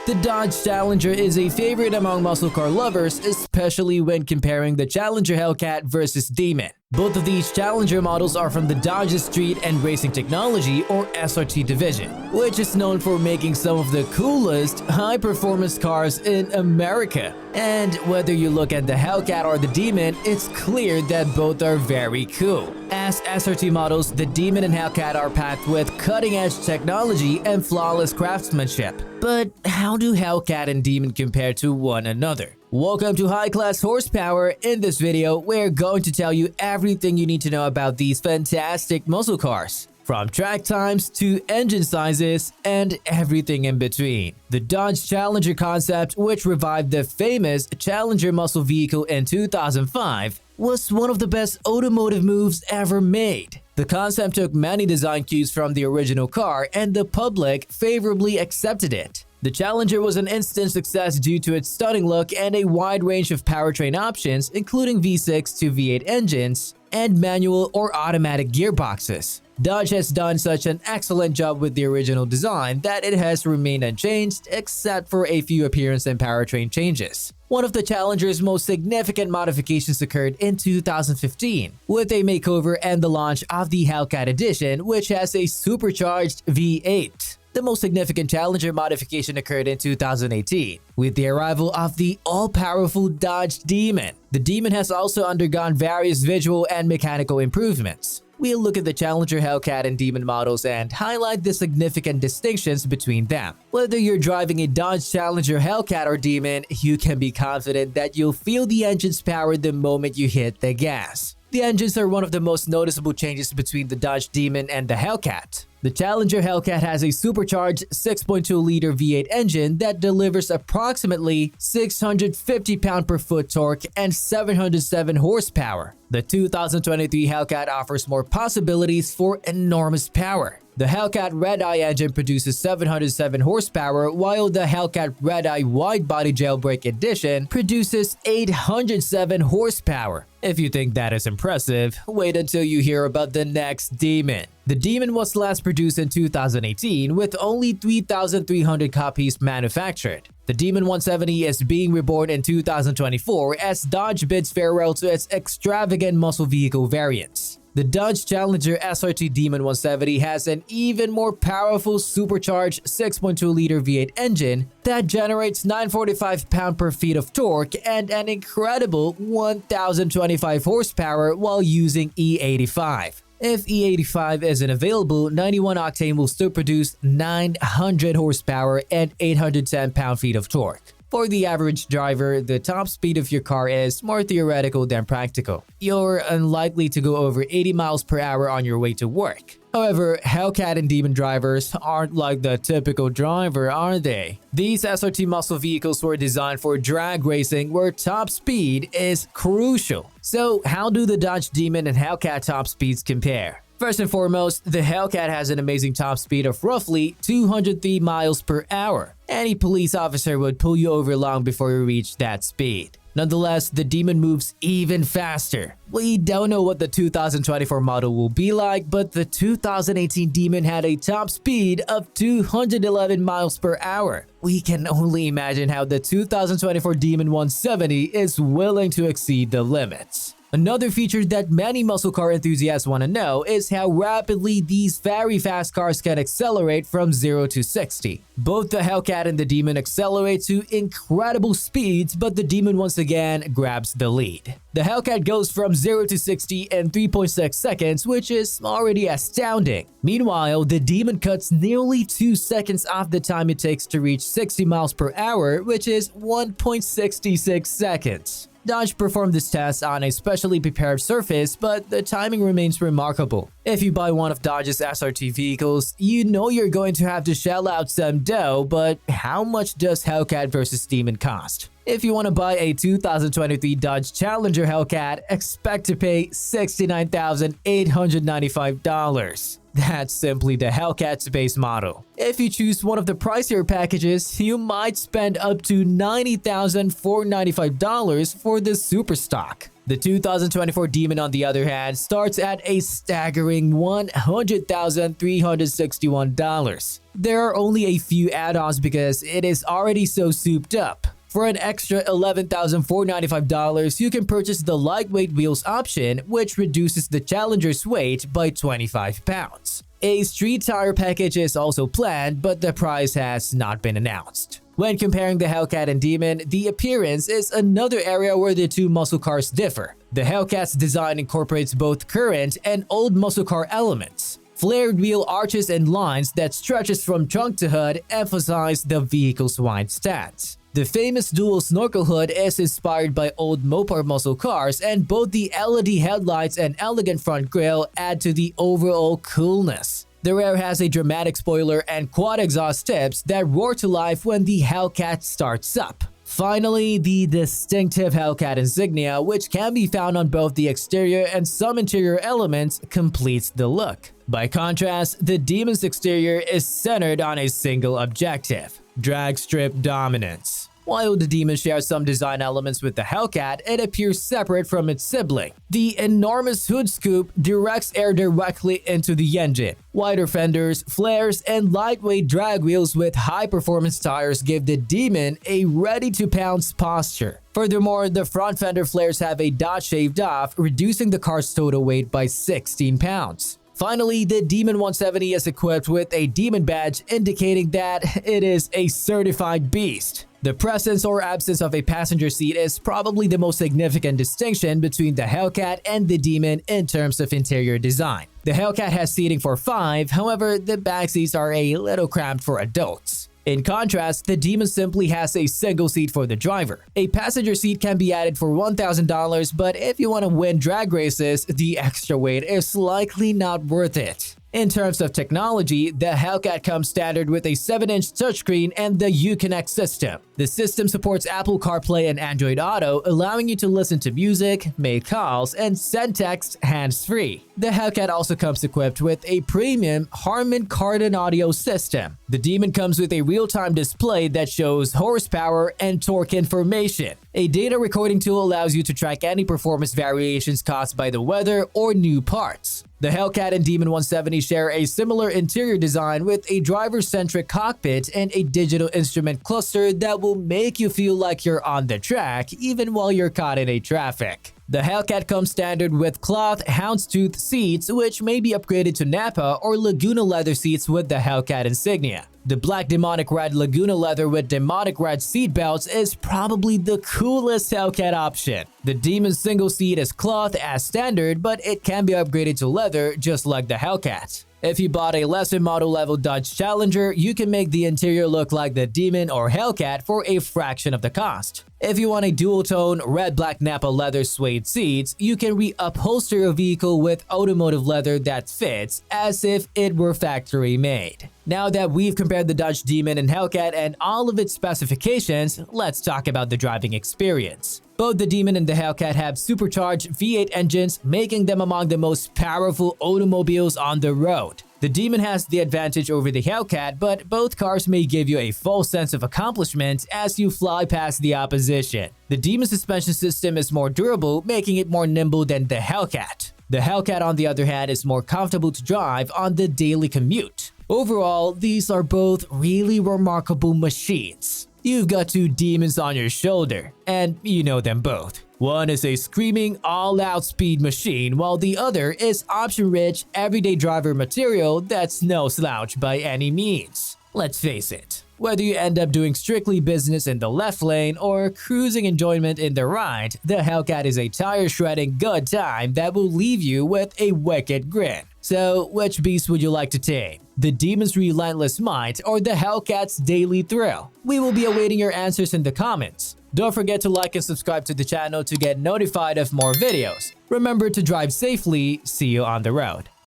The Dodge Challenger is a favorite among muscle car lovers, especially when comparing the Challenger Hellcat versus Demon. Both of these Challenger models are from the Dodge Street and Racing Technology or SRT division, which is known for making some of the coolest high-performance cars in America. And whether you look at the Hellcat or the Demon, it's clear that both are very cool. As SRT models, the Demon and Hellcat are packed with cutting-edge technology and flawless craftsmanship. But how do Hellcat and Demon compare to one another? Welcome to High Class Horsepower. In this video, we're going to tell you everything you need to know about these fantastic muscle cars, from track times to engine sizes and everything in between. The Dodge Challenger concept, which revived the famous Challenger muscle vehicle in 2005, was one of the best automotive moves ever made. The concept took many design cues from the original car, and the public favorably accepted it. The Challenger was an instant success due to its stunning look and a wide range of powertrain options, including V6 to V8 engines and manual or automatic gearboxes. Dodge has done such an excellent job with the original design that it has remained unchanged except for a few appearance and powertrain changes. One of the Challenger's most significant modifications occurred in 2015 with a makeover and the launch of the Hellcat Edition, which has a supercharged V8. The most significant Challenger modification occurred in 2018 with the arrival of the all-powerful Dodge Demon. The Demon has also undergone various visual and mechanical improvements. We'll look at the Challenger, Hellcat, and Demon models and highlight the significant distinctions between them. Whether you're driving a Dodge Challenger, Hellcat, or Demon, you can be confident that you'll feel the engine's power the moment you hit the gas. The engines are one of the most noticeable changes between the Dodge Demon and the Hellcat. The Challenger Hellcat has a supercharged 6.2-liter V8 engine that delivers approximately 650 pound-per-foot torque and 707 horsepower. The 2023 Hellcat offers more possibilities for enormous power. The Hellcat Red-Eye engine produces 707 horsepower, while the Hellcat Red-Eye Wide-Body Jailbreak Edition produces 807 horsepower. If you think that is impressive, wait until you hear about the next Demon. The Demon was last produced in 2018 with only 3,300 copies manufactured. The Demon 170 is being reborn in 2024 as Dodge bids farewell to its extravagant muscle vehicle variants. The Dodge Challenger SRT Demon 170 has an even more powerful supercharged 6.2-liter V8 engine that generates 945 pound-per-feet of torque and an incredible 1,025 horsepower while using E85. If E85 isn't available, 91 octane will still produce 900 horsepower and 810 pound-feet of torque. For the average driver, the top speed of your car is more theoretical than practical. You're unlikely to go over 80 miles per hour on your way to work. However, Hellcat and Demon drivers aren't like the typical driver, are they? These SRT muscle vehicles were designed for drag racing where top speed is crucial. So how do the Dodge Demon and Hellcat top speeds compare? First and foremost, the Hellcat has an amazing top speed of roughly 203 miles per hour. Any police officer would pull you over long before you reach that speed. Nonetheless, the Demon moves even faster. We don't know what the 2024 model will be like, but the 2018 Demon had a top speed of 211 miles per hour. We can only imagine how the 2024 Demon 170 is willing to exceed the limits. Another feature that many muscle car enthusiasts want to know is how rapidly these very fast cars can accelerate from 0 to 60. Both the Hellcat and the Demon accelerate to incredible speeds, but the Demon once again grabs the lead. The Hellcat goes from 0 to 60 in 3.6 seconds, which is already astounding. Meanwhile, the Demon cuts nearly 2 seconds off the time it takes to reach 60 miles per hour, which is 1.66 seconds. Dodge performed this test on a specially prepared surface, but the timing remains remarkable. If you buy one of Dodge's SRT vehicles, you know you're going to have to shell out some dough, but how much does Hellcat vs. Demon cost? If you want to buy a 2023 Dodge Challenger Hellcat, expect to pay $69,895. That's simply the Hellcat's base model. If you choose one of the pricier packages, you might spend up to $90,495 for the super stock. The 2024 Demon, on the other hand, starts at a staggering $100,361. There are only a few add-ons because it is already so souped up. For an extra $11,495, you can purchase the lightweight wheels option, which reduces the Challenger's weight by 25 pounds. A street tire package is also planned, but the price has not been announced. When comparing the Hellcat and Demon, the appearance is another area where the two muscle cars differ. The Hellcat's design incorporates both current and old muscle car elements. Flared wheel arches and lines that stretches from trunk to hood emphasize the vehicle's wide stance. The famous dual snorkel hood is inspired by old Mopar muscle cars, and both the LED headlights and elegant front grille add to the overall coolness. The rear has a dramatic spoiler and quad exhaust tips that roar to life when the Hellcat starts up. Finally, the distinctive Hellcat insignia, which can be found on both the exterior and some interior elements, completes the look. By contrast, the Demon's exterior is centered on a single objective: drag strip dominance. While the Demon shares some design elements with the Hellcat, it appears separate from its sibling. The enormous hood scoop directs air directly into the engine. Wider fenders, flares, and lightweight drag wheels with high-performance tires give the Demon a ready-to-pounce posture. Furthermore, the front fender flares have a dot shaved off, reducing the car's total weight by 16 pounds. Finally, the Demon 170 is equipped with a Demon badge, indicating that it is a certified beast. The presence or absence of a passenger seat is probably the most significant distinction between the Hellcat and the Demon in terms of interior design. The Hellcat has seating for 5, however, the back seats are a little cramped for adults. In contrast, the Demon simply has a single seat for the driver. A passenger seat can be added for $1,000, but if you want to win drag races, the extra weight is likely not worth it. In terms of technology, the Hellcat comes standard with a 7-inch touchscreen and the Uconnect system. The system supports Apple CarPlay and Android Auto, allowing you to listen to music, make calls, and send text hands-free. The Hellcat also comes equipped with a premium Harman Kardon audio system. The Demon comes with a real-time display that shows horsepower and torque information. A data recording tool allows you to track any performance variations caused by the weather or new parts. The Hellcat and Demon 170 share a similar interior design with a driver-centric cockpit and a digital instrument cluster that will make you feel like you're on the track even while you're caught in a traffic. The Hellcat comes standard with cloth houndstooth seats, which may be upgraded to Nappa or Laguna leather seats with the Hellcat insignia. The black demonic red Laguna leather with demonic red seat belts is probably the coolest Hellcat option. The Demon's single seat is cloth as standard, but it can be upgraded to leather just like the Hellcat. If you bought a lesser model level Dodge Challenger, you can make the interior look like the Demon or Hellcat for a fraction of the cost. If you want a dual-tone red-black Nappa leather suede seats, you can re-upholster your vehicle with automotive leather that fits as if it were factory-made. Now that we've compared the Dodge Demon and Hellcat and all of its specifications, let's talk about the driving experience. Both the Demon and the Hellcat have supercharged V8 engines, making them among the most powerful automobiles on the road. The Demon has the advantage over the Hellcat, but both cars may give you a false sense of accomplishment as you fly past the opposition. The Demon's suspension system is more durable, making it more nimble than the Hellcat. The Hellcat, on the other hand, is more comfortable to drive on the daily commute. Overall, these are both really remarkable machines. You've got two demons on your shoulder, and you know them both. One is a screaming, all-out speed machine, while the other is option-rich, everyday driver material that's no slouch by any means. Let's face it, whether you end up doing strictly business in the left lane or cruising enjoyment in the right, the Hellcat is a tire-shredding good time that will leave you with a wicked grin. So, which beast would you like to tame? The Demon's relentless might or the Hellcat's daily thrill? We will be awaiting your answers in the comments. Don't forget to like and subscribe to the channel to get notified of more videos. Remember to drive safely. See you on the road.